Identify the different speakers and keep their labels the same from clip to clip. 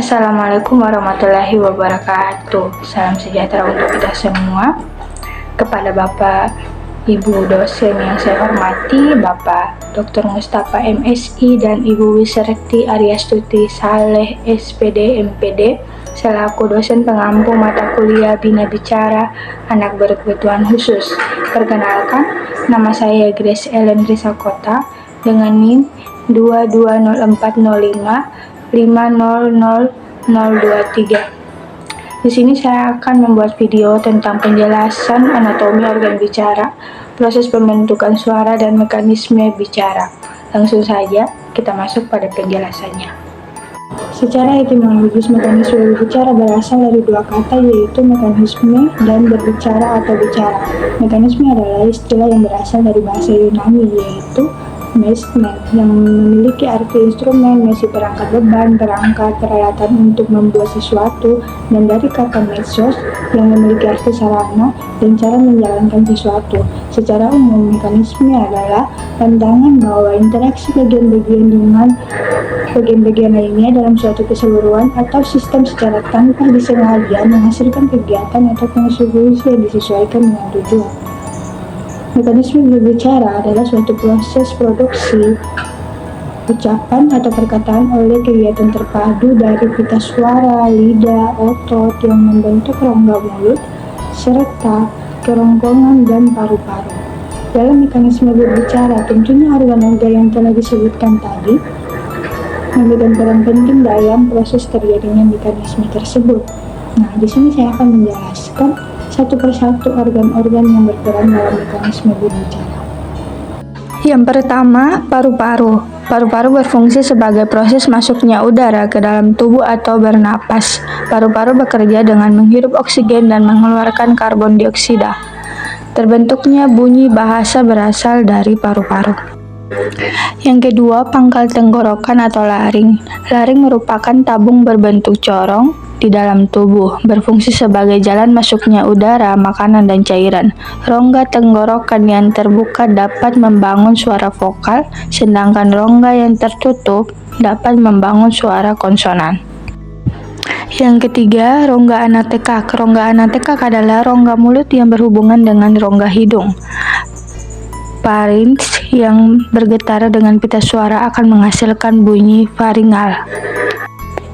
Speaker 1: Assalamualaikum warahmatullahi wabarakatuh. Salam sejahtera untuk kita semua. Kepada Bapak, Ibu dosen yang saya hormati, Bapak Dr. Mustafa MSI dan Ibu Wisarti Aryastuti Saleh SPD MPD selaku dosen pengampu mata kuliah Bina Bicara Anak Berkebutuhan Khusus. Perkenalkan, nama saya Grace Ellen Risakota dengan NIM 220405 5000023. Di sini saya akan membuat video tentang penjelasan anatomi organ bicara, proses pembentukan suara dan mekanisme bicara. Langsung saja kita masuk pada penjelasannya. Secara etimologis, mekanisme berbicara berasal dari dua kata, yaitu mekanisme dan berbicara atau bicara. Mekanisme adalah istilah yang berasal dari bahasa Yunani, yaitu mesmen, yang memiliki arti instrumen, mesi perangkat beban, perangkat, peralatan untuk membuat sesuatu, dan dari kata mesos yang memiliki arti sarana dan cara menjalankan sesuatu. Secara umum, mekanisme adalah pandangan bahwa interaksi bagian-bagian dengan bagian-bagian lainnya dalam suatu keseluruhan atau sistem secara tanpa disengaja menghasilkan kegiatan atau konsekuensi yang disesuaikan dengan tujuan. Mekanisme berbicara adalah suatu proses produksi ucapan atau perkataan oleh kegiatan terpadu dari pita suara, lidah, otot yang membentuk rongga mulut, serta kerongkongan dan paru-paru. Dalam mekanisme berbicara, tentunya organ-organ yang telah disebutkan tadi memegang peran penting dalam proses terjadinya mekanisme tersebut. Nah, di sini saya akan menjelaskan satu persatu organ-organ yang berperan dalam mekanisme berbicara. Yang pertama, paru-paru. Paru-paru berfungsi sebagai proses masuknya udara ke dalam tubuh atau bernapas. Paru-paru bekerja dengan menghirup oksigen dan mengeluarkan karbon dioksida. Terbentuknya bunyi bahasa berasal dari paru-paru. Yang kedua, pangkal tenggorokan atau laring. Laring merupakan tabung berbentuk corong di dalam tubuh, berfungsi sebagai jalan masuknya udara, makanan, dan cairan. Rongga tenggorokan yang terbuka dapat membangun suara vokal, sedangkan rongga yang tertutup dapat membangun suara konsonan. Yang ketiga, rongga anatekak. Rongga anatekak adalah rongga mulut yang berhubungan dengan rongga hidung. Pharynx yang bergetar dengan pita suara akan menghasilkan bunyi faringal.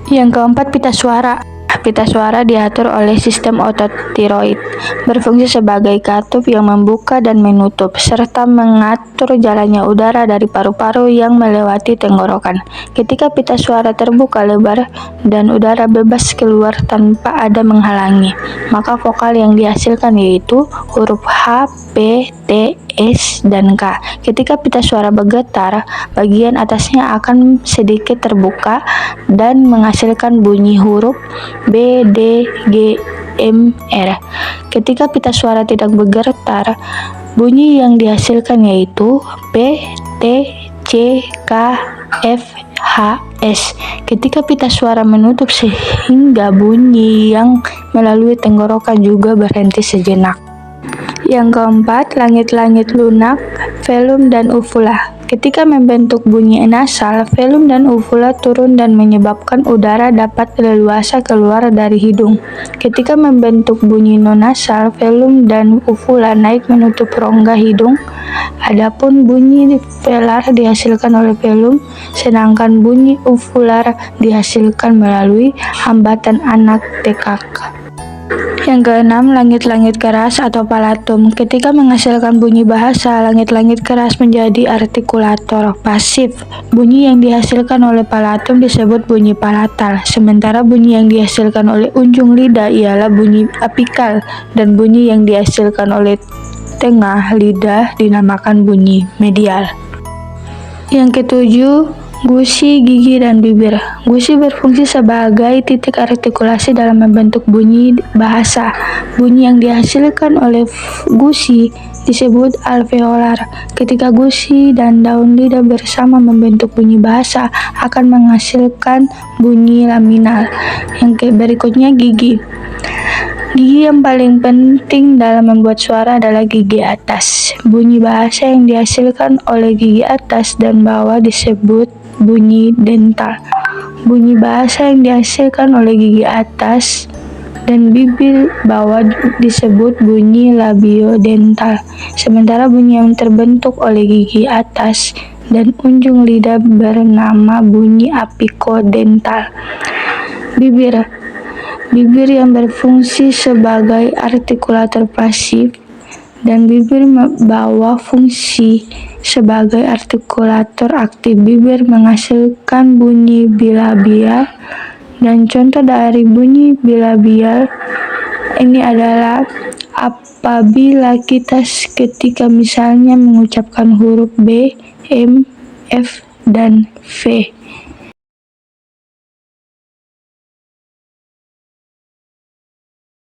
Speaker 1: Yang keempat, pita suara. Pita suara diatur oleh sistem otot tiroid, berfungsi sebagai katup yang membuka dan menutup, serta mengatur jalannya udara dari paru-paru yang melewati tenggorokan. Ketika pita suara terbuka lebar dan udara bebas keluar tanpa ada menghalangi, maka vokal yang dihasilkan yaitu huruf H, P, T, S, dan K. Ketika pita suara bergetar, bagian atasnya akan sedikit terbuka dan menghasilkan bunyi huruf B, D, G, M, R. Ketika pita suara tidak bergetar, bunyi yang dihasilkan yaitu P, T, C, K, F, H, S. Ketika pita suara menutup sehingga bunyi yang melalui tenggorokan juga berhenti sejenak. Yang keempat, langit-langit lunak, velum, dan uvula. Ketika membentuk bunyi nasal, velum dan uvula turun dan menyebabkan udara dapat leluasa keluar dari hidung. Ketika membentuk bunyi non-nasal, velum dan uvula naik menutup rongga hidung. Adapun bunyi velar dihasilkan oleh velum, sedangkan bunyi uvular dihasilkan melalui hambatan anatekak. Yang keenam, langit-langit keras atau palatum. Ketika menghasilkan bunyi bahasa, langit-langit keras menjadi artikulator pasif. Bunyi yang dihasilkan oleh palatum disebut bunyi palatal, sementara bunyi yang dihasilkan oleh unjung lidah ialah bunyi apikal, dan bunyi yang dihasilkan oleh tengah lidah dinamakan bunyi medial. Yang ketujuh, gusi, gigi, dan bibir. Gusi berfungsi sebagai titik artikulasi dalam membentuk bunyi bahasa. Bunyi yang dihasilkan oleh gusi disebut alveolar. Ketika gusi dan daun lidah bersama membentuk bunyi bahasa, akan menghasilkan bunyi laminal. Yang berikutnya, gigi. Gigi yang paling penting dalam membuat suara adalah gigi atas. Bunyi bahasa yang dihasilkan oleh gigi atas dan bawah disebut bunyi dental. Bunyi bahasa yang dihasilkan oleh gigi atas dan bibir bawah disebut bunyi labiodental, sementara bunyi yang terbentuk oleh gigi atas dan ujung lidah bernama bunyi apikodental. Bibir yang berfungsi sebagai artikulator pasif dan bibir bawah fungsi sebagai artikulator aktif. Bibir menghasilkan bunyi bilabial, dan contoh dari bunyi bilabial ini adalah apabila kita ketika misalnya mengucapkan huruf B, M, F, dan V.